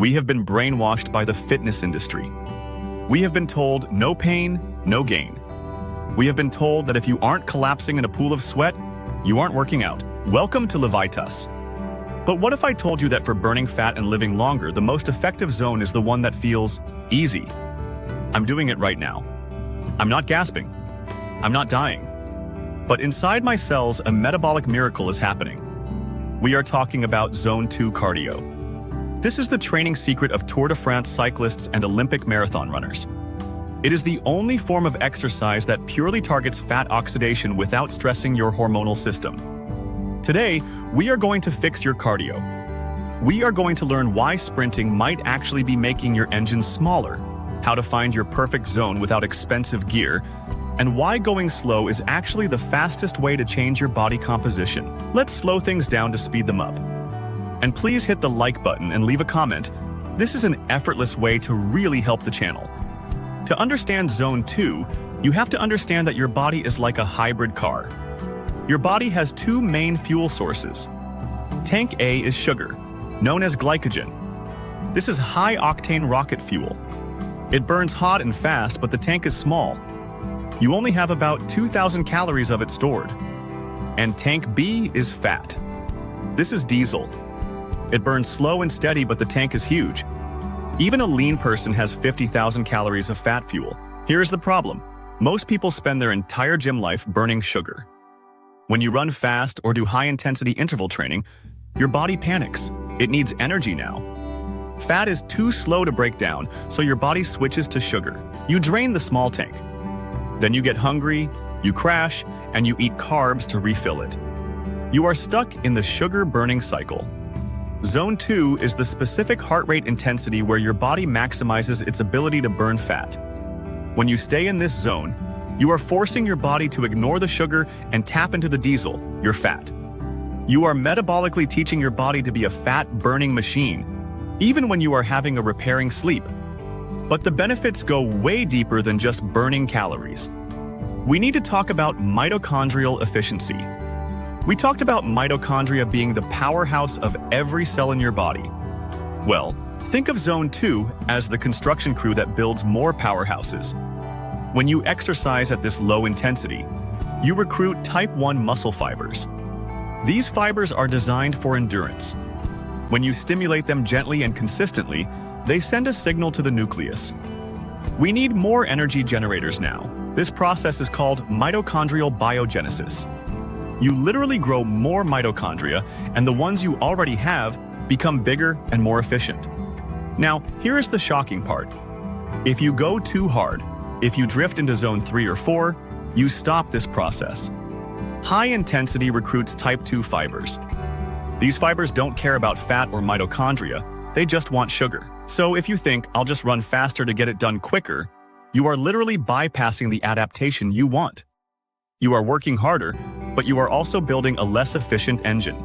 We have been brainwashed by the fitness industry. We have been told no pain, no gain. We have been told that if you aren't collapsing in a pool of sweat, you aren't working out. Welcome to Levitas. But what if I told you that for burning fat and living longer, the most effective zone is the one that feels easy? I'm doing it right now. I'm not gasping. I'm not dying. But inside my cells, a metabolic miracle is happening. We are talking about Zone 2 cardio. This is the training secret of Tour de France cyclists and Olympic marathon runners. It is the only form of exercise that purely targets fat oxidation without stressing your hormonal system. Today, we are going to fix your cardio. We are going to learn why sprinting might actually be making your engine smaller, how to find your perfect zone without expensive gear, and why going slow is actually the fastest way to change your body composition. Let's slow things down to speed them up. And please hit the like button and leave a comment. This is an effortless way to really help the channel. To understand Zone 2, you have to understand that your body is like a hybrid car. Your body has two main fuel sources. Tank A is sugar, known as glycogen. This is high-octane rocket fuel. It burns hot and fast, but the tank is small. You only have about 2,000 calories of it stored. And Tank B is fat. This is diesel. It burns slow and steady, but the tank is huge. Even a lean person has 50,000 calories of fat fuel. Here's the problem. Most people spend their entire gym life burning sugar. When you run fast or do high-intensity interval training, your body panics. It needs energy now. Fat is too slow to break down, so your body switches to sugar. You drain the small tank. Then you get hungry, you crash, and you eat carbs to refill it. You are stuck in the sugar-burning cycle. Zone 2 is the specific heart rate intensity where your body maximizes its ability to burn fat. When you stay in this zone, you are forcing your body to ignore the sugar and tap into the diesel, your fat. You are metabolically teaching your body to be a fat-burning machine, even when you are having a repairing sleep. But the benefits go way deeper than just burning calories. We need to talk about mitochondrial efficiency. We talked about mitochondria being the powerhouse of every cell in your body. Well, think of Zone 2 as the construction crew that builds more powerhouses. When you exercise at this low intensity, you recruit type 1 muscle fibers. These fibers are designed for endurance. When you stimulate them gently and consistently, they send a signal to the nucleus. We need more energy generators now. This process is called mitochondrial biogenesis. You literally grow more mitochondria, and the ones you already have become bigger and more efficient. Now, here is the shocking part. If you go too hard, if you drift into Zone 3 or 4, you stop this process. High intensity recruits type 2 fibers. These fibers don't care about fat or mitochondria, they just want sugar. So if you think, I'll just run faster to get it done quicker, you are literally bypassing the adaptation you want. You are working harder, but you are also building a less efficient engine.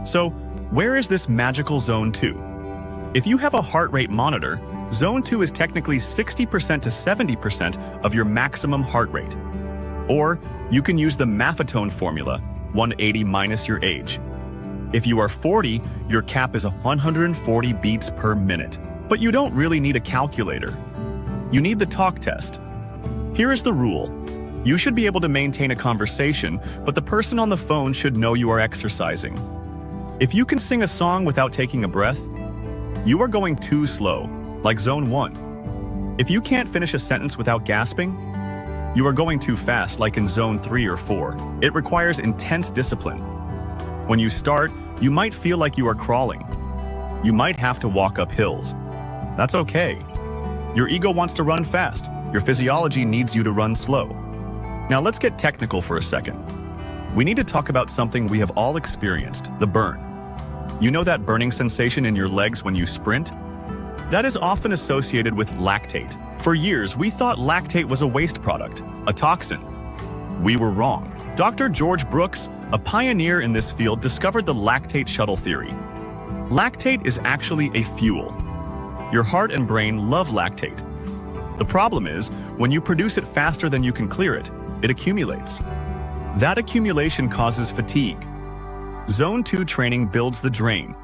So, where is this magical Zone 2? If you have a heart rate monitor, Zone 2 is technically 60% to 70% of your maximum heart rate. Or, you can use the Maffetone formula, 180 minus your age. If you are 40, your cap is 140 beats per minute. But you don't really need a calculator. You need the talk test. Here is the rule. You should be able to maintain a conversation, but the person on the phone should know you are exercising. If you can sing a song without taking a breath, you are going too slow, like Zone 1. If you can't finish a sentence without gasping, you are going too fast, like in Zone 3 or 4. It requires intense discipline. When you start, you might feel like you are crawling. You might have to walk up hills. That's okay. Your ego wants to run fast. Your physiology needs you to run slow. Now let's get technical for a second. We need to talk about something we have all experienced, the burn. You know that burning sensation in your legs when you sprint? That is often associated with lactate. For years, we thought lactate was a waste product, a toxin. We were wrong. Dr. George Brooks, a pioneer in this field, discovered the lactate shuttle theory. Lactate is actually a fuel. Your heart and brain love lactate. The problem is, when you produce it faster than you can clear it, it accumulates. That accumulation causes fatigue. Zone 2 training builds the drain.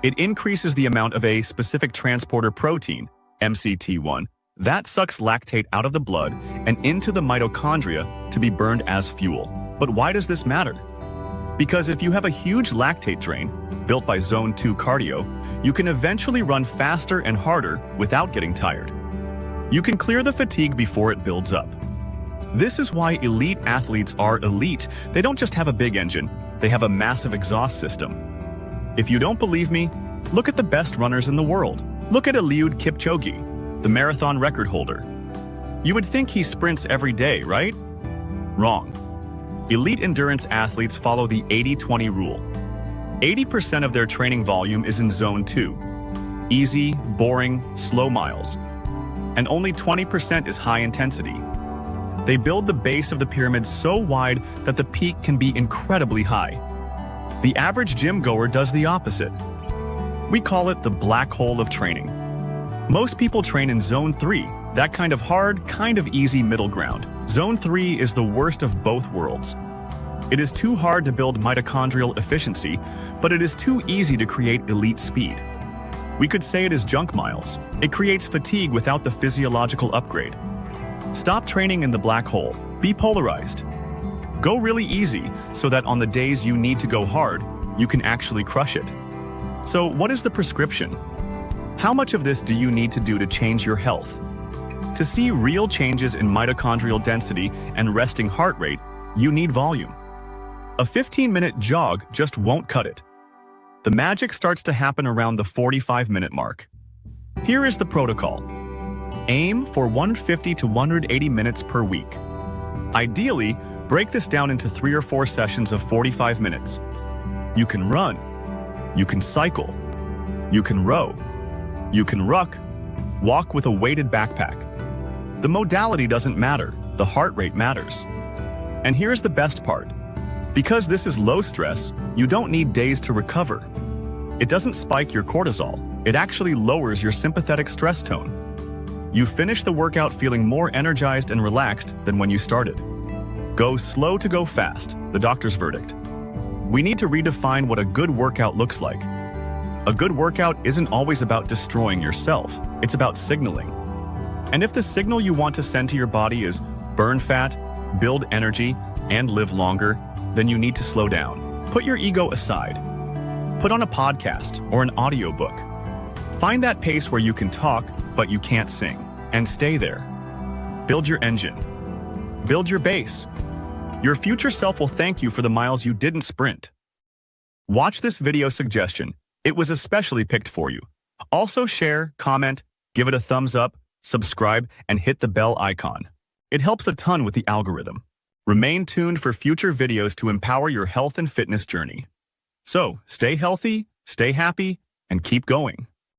It increases the amount of a specific transporter protein, MCT1, that sucks lactate out of the blood and into the mitochondria to be burned as fuel. But why does this matter? Because if you have a huge lactate drain, built by Zone 2 cardio, you can eventually run faster and harder without getting tired. You can clear the fatigue before it builds up. This is why elite athletes are elite. They don't just have a big engine, they have a massive exhaust system. If you don't believe me, look at the best runners in the world. Look at Eliud Kipchoge, the marathon record holder. You would think he sprints every day, right? Wrong. Elite endurance athletes follow the 80-20 rule. 80% of their training volume is in Zone 2. Easy, boring, slow miles. And only 20% is high intensity. They build the base of the pyramid so wide that the peak can be incredibly high. The average gym goer does the opposite. We call it the black hole of training. Most people train in Zone 3, that kind of hard, kind of easy middle ground. Zone 3 is the worst of both worlds. It is too hard to build mitochondrial efficiency, but it is too easy to create elite speed. We could say it is junk miles. It creates fatigue without the physiological upgrade. Stop training in the black hole. Be polarized. Go really easy so that on the days you need to go hard, you can actually crush it. So what is the prescription? How much of this do you need to do to change your health? To see real changes in mitochondrial density and resting heart rate, you need volume. A 15-minute jog just won't cut it. The magic starts to happen around the 45-minute mark. Here is the protocol. Aim for 150 to 180 minutes per week. Ideally, break this down into 3 or 4 sessions of 45 minutes. You can run. You can cycle. You can row. You can ruck. Walk with a weighted backpack. The modality doesn't matter. The heart rate matters. And here's the best part. Because this is low stress, you don't need days to recover. It doesn't spike your cortisol. It actually lowers your sympathetic stress tone. You finish the workout feeling more energized and relaxed than when you started. Go slow to go fast, the doctor's verdict. We need to redefine what a good workout looks like. A good workout isn't always about destroying yourself. It's about signaling. And if the signal you want to send to your body is burn fat, build energy, and live longer, then you need to slow down. Put your ego aside. Put on a podcast or an audiobook. Find that pace where you can talk, but you can't sing, and stay there. Build your engine. Build your base. Your future self will thank you for the miles you didn't sprint. Watch this video suggestion. It was especially picked for you. Also share, comment, give it a thumbs up, subscribe, and hit the bell icon. It helps a ton with the algorithm. Remain tuned for future videos to empower your health and fitness journey. So, stay healthy, stay happy, and keep going.